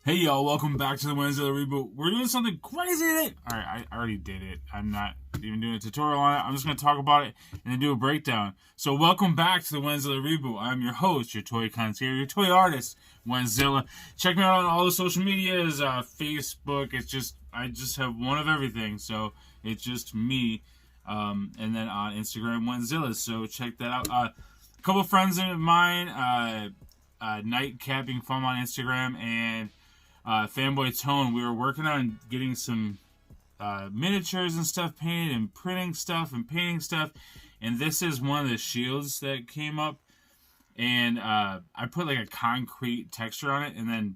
Hey y'all, welcome back to the Wednesday Reboot. We're doing something crazy today. Alright, I already did it. I'm not even doing a tutorial on it. I'm just going to talk about it and then do a breakdown. So welcome back to the Wednesday Reboot. I'm your host, your toy concierge, your toy artist, Wenzilla. Check me out on all the social medias, Facebook. I just have one of everything. So it's just me. And then on Instagram, Wenzilla. So check that out. A couple friends of mine, Night Capping Fun on Instagram and Fanboy Tone, we were working on getting some miniatures and stuff painted and printing stuff and painting stuff, and this is one of the shields that came up, and I put like a concrete texture on it, and then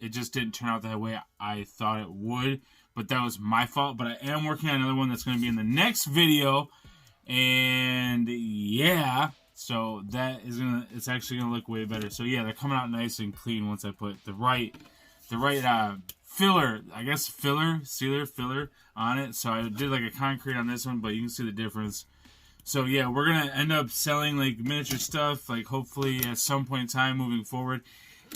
it just didn't turn out that way I thought it would, but that was my fault. But I am working on another one that's going to be in the next video, and yeah, so it's actually gonna look way better. So yeah, they're coming out nice and clean once I put the right sealer filler on it. So I did like a concrete on this one, but you can see the difference. So yeah, we're gonna end up selling like miniature stuff, like hopefully at some point in time moving forward,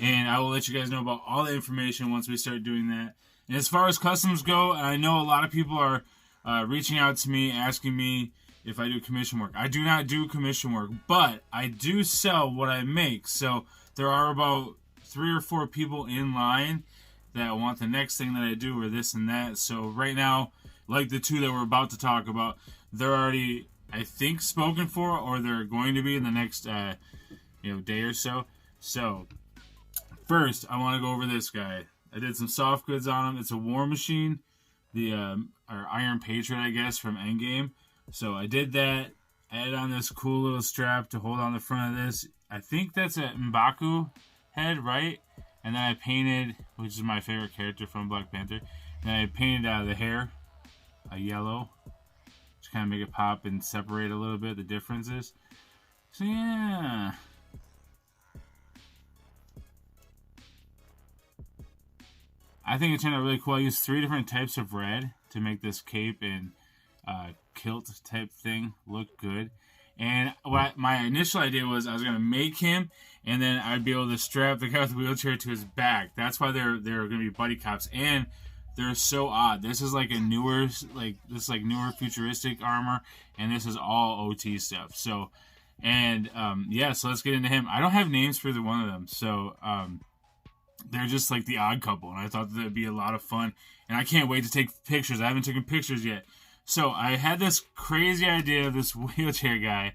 and I will let you guys know about all the information once we start doing that. And as far as customs go, I know a lot of people are reaching out to me asking me if I do commission work. I do not do commission work, but I do sell what I make. So there are about 3 or 4 people in line that want the next thing that I do or this and that. So right now, like the 2 that we're about to talk about, they're already, I think, spoken for, or they're going to be in the next day or so. So first, I want to go over this guy. I did some soft goods on him. It's a War Machine, the or Iron Patriot, I guess, from Endgame. So I did that. I added on this cool little strap to hold on the front of this. I think that's an M'Baku head, right? And then I painted, which is my favorite character from Black Panther, and then I painted the hair a yellow to kind of make it pop and separate a little bit the differences. So yeah, I think it turned out really cool. I used 3 different types of red to make this cape and kilt type thing look good. And what my initial idea was, I was going to make him, and then I'd be able to strap the guy with the wheelchair to his back. That's why they're going to be buddy cops, and they're so odd. This is like a newer, newer futuristic armor, and this is all OT stuff. So, and yeah, so let's get into him. I don't have names for either one of them, so they're just like the odd couple, and I thought that'd be a lot of fun, and I can't wait to take pictures. I haven't taken pictures yet. So I had this crazy idea of this wheelchair guy.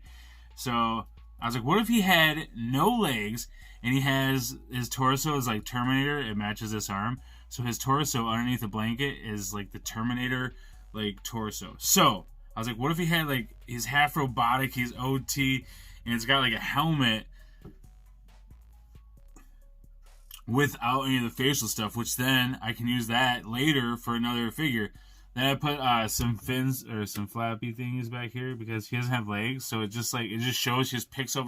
So I was like, what if he had no legs and he has his torso is like Terminator? It matches this arm. So his torso underneath the blanket is like the Terminator like torso. So I was like, what if he had like, he's half robotic, he's OT, and it's got like a helmet without any of the facial stuff, which then I can use that later for another figure. Then I put some fins or some flappy thingies back here because he doesn't have legs, so it just shows he just picks up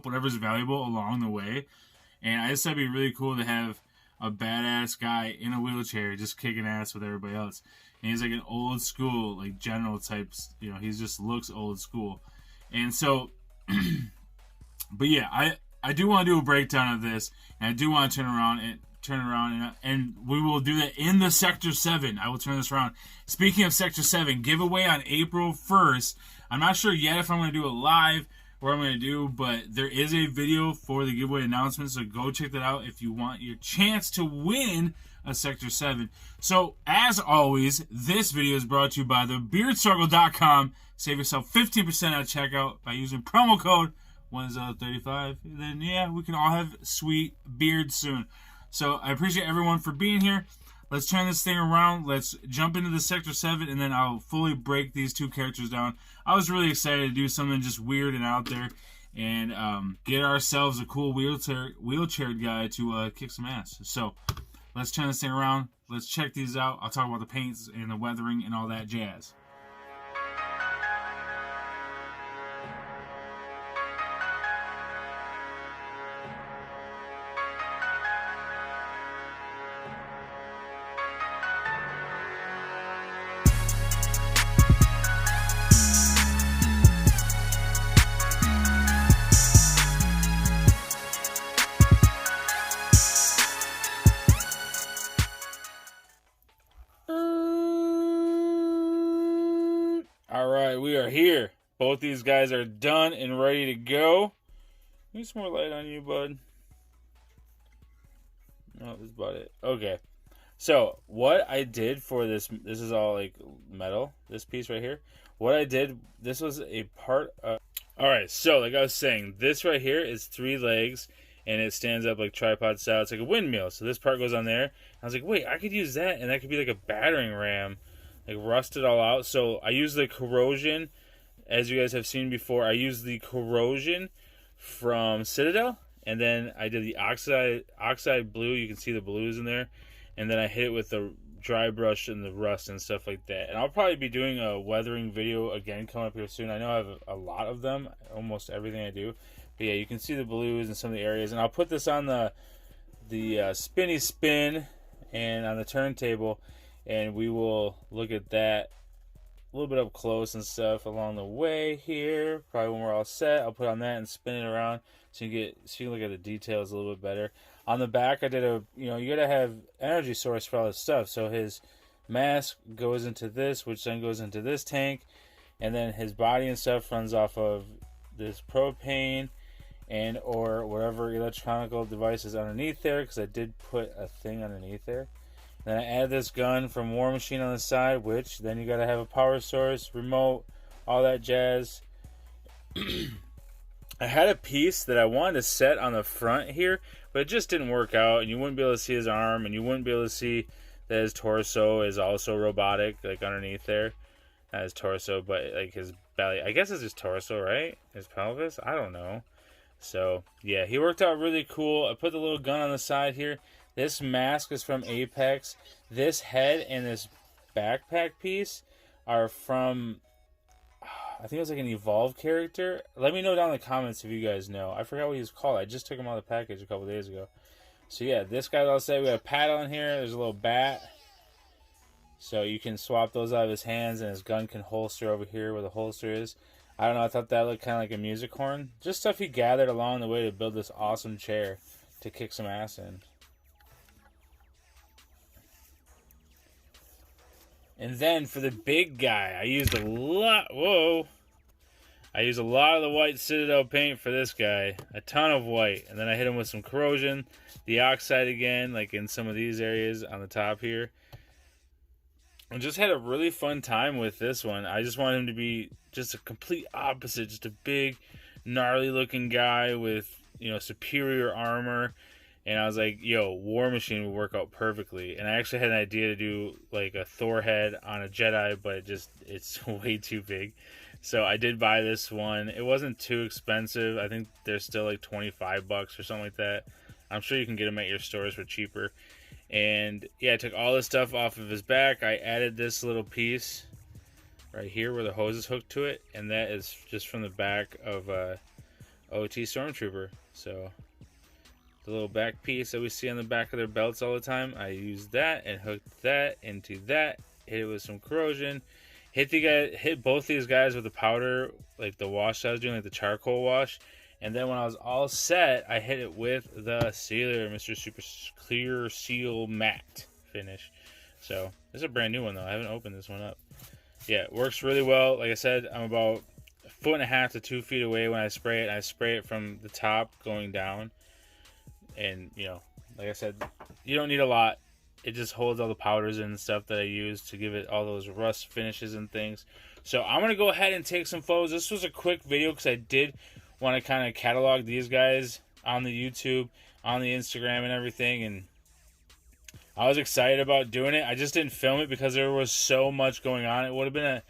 whatever's valuable along the way. And I just thought it'd be really cool to have a badass guy in a wheelchair just kicking ass with everybody else. And he's like an old school, like general types, he just looks old school. And so but yeah, I do want to do a breakdown of this, and I do want to turn around, and we will do that in the Sector 7. I will turn this around. Speaking of Sector 7, giveaway on April 1st. I'm not sure yet if I'm going to do it live or I'm going to do, but there is a video for the giveaway announcement, so go check that out if you want your chance to win a Sector 7. So, as always, this video is brought to you by thebeardstruggle.com. Save yourself 15% at checkout by using promo code 1035. And then, yeah, we can all have sweet beards soon. So I appreciate everyone for being here. Let's turn this thing around. Let's jump into the Sector 7, and then I'll fully break these 2 characters down. I was really excited to do something just weird and out there and get ourselves a cool wheelchaired guy to kick some ass. So let's turn this thing around. Let's check these out. I'll talk about the paints and the weathering and all that jazz. Alright, we are here. Both these guys are done and ready to go. Need some more light on you, bud. No, that's about it. Okay. So, what I did for this is all like metal, this piece right here. What I did, this was a part of... Alright, so like I was saying, this right here is 3 legs, and it stands up like tripod style. It's like a windmill. So this part goes on there. I was like, wait, I could use that, and that could be like a battering ram. Like rust it all out. So I use the corrosion, as you guys have seen before. I used the corrosion from Citadel, and then I did the oxide blue. You can see the blues in there, and then I hit it with the dry brush and the rust and stuff like that. And I'll probably be doing a weathering video again coming up here soon. I know I have a lot of them, almost everything I do. But yeah, you can see the blues in some of the areas, and I'll put this on the spinny spin and on the turntable. And we will look at that a little bit up close and stuff along the way here. Probably when we're all set, I'll put on that and spin it around so you can look at the details a little bit better. On the back, I did you gotta have energy source for all this stuff. So his mask goes into this, which then goes into this tank, and then his body and stuff runs off of this propane and or whatever electronical device is underneath there, because I did put a thing underneath there. Then I add this gun from War Machine on the side, which then you got to have a power source, remote, all that jazz. I had a piece that I wanted to set on the front here, but it just didn't work out, and you wouldn't be able to see his arm, and you wouldn't be able to see that his torso is also robotic, like underneath there. Not his torso, but like his belly. I guess it's his torso, right? His pelvis? I don't know. So, yeah, he worked out really cool. I put the little gun on the side here. This mask is from Apex. This head and this backpack piece are from, I think it was like an Evolve character. Let me know down in the comments if you guys know. I forgot what he was called. I just took him out of the package a couple days ago. So yeah, this guy's all set. We got a paddle in here. There's a little bat. So you can swap those out of his hands, and his gun can holster over here where the holster is. I don't know, I thought that looked kind of like a music horn. Just stuff he gathered along the way to build this awesome chair to kick some ass in. And then for the big guy, I used a lot. Whoa! I used a lot of the white Citadel paint for this guy. A ton of white. And then I hit him with some corrosion. The oxide again, like in some of these areas on the top here. I just had a really fun time with this one. I just wanted him to be just a complete opposite. Just a big, gnarly looking guy with, superior armor. And I was like, yo, War Machine would work out perfectly. And I actually had an idea to do like a Thor head on a Jedi, but it's way too big. So I did buy this one. It wasn't too expensive. I think they're still like $25 or something like that. I'm sure you can get them at your stores for cheaper. And yeah, I took all this stuff off of his back. I added this little piece right here where the hose is hooked to it. And that is just from the back of OT Stormtrooper. So the little back piece that we see on the back of their belts all the time, I used that and hooked that into that. Hit it with some corrosion. Hit both these guys with the powder, like the wash I was doing, like the charcoal wash. And then when I was all set, I hit it with the sealer, Mr. Super Clear Seal Matte finish. So this is a brand new one though. I haven't opened this one up. Yeah, it works really well. Like I said, I'm about 1.5 to 2 feet away when I spray it. I spray it from the top going down. And, like I said, you don't need a lot. It just holds all the powders and stuff that I use to give it all those rust finishes and things. So I'm going to go ahead and take some photos. This was a quick video because I did want to kind of catalog these guys on the YouTube, on the Instagram and everything. And I was excited about doing it. I just didn't film it because there was so much going on. It would have been a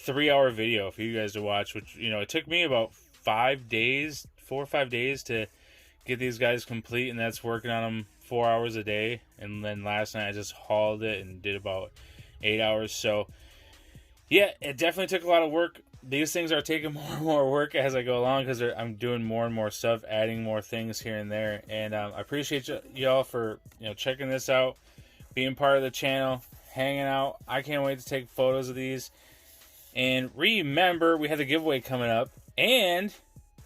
3-hour video for you guys to watch, which, it took me about 4 or 5 days to get these guys complete, and that's working on them 4 hours a day. And then last night I just hauled it and did about 8 hours. So yeah, it definitely took a lot of work. These things are taking more and more work as I go along because I'm doing more and more stuff, adding more things here and there. And I appreciate y'all for checking this out, being part of the channel, hanging out. I can't wait to take photos of these. And remember, we have the giveaway coming up, and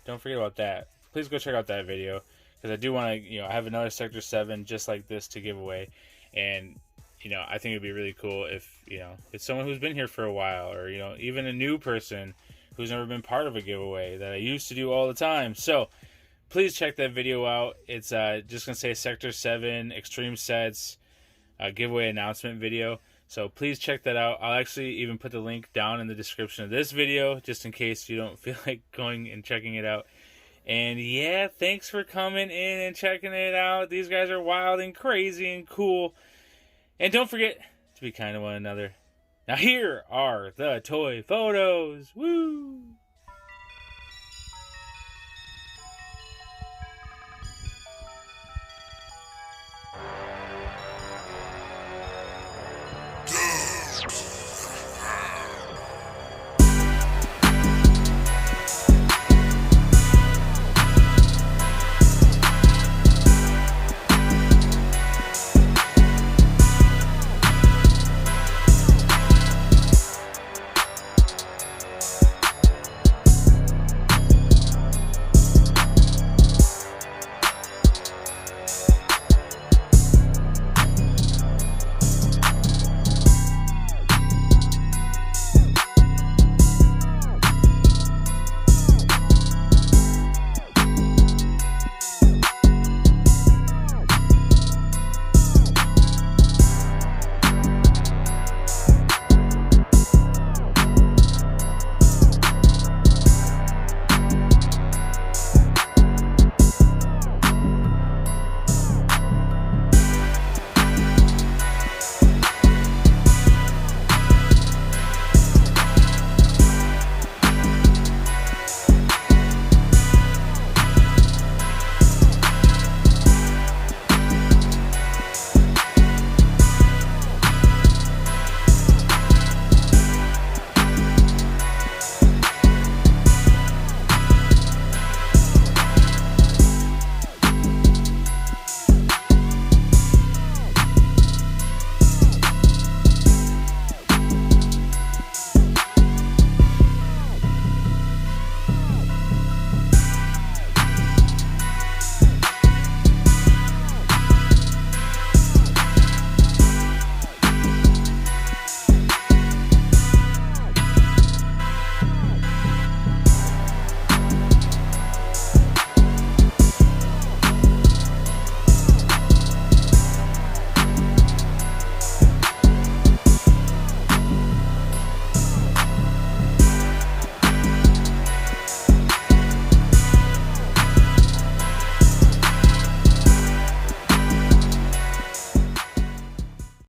don't forget about that. Please go check out that video because I do want to, I have another Sector 7 just like this to give away. And you know, I think it'd be really cool if, you know, it's someone who's been here for a while, or, you know, even a new person who's never been part of a giveaway that I used to do all the time. So please check that video out. It's just going to say Sector 7 Extreme Sets giveaway announcement video. So please check that out. I'll actually even put the link down in the description of this video, just in case you don't feel like going and checking it out. And yeah, thanks for coming in and checking it out. These guys are wild and crazy and cool. And don't forget to be kind to one another. Now here are the toy photos. Woo!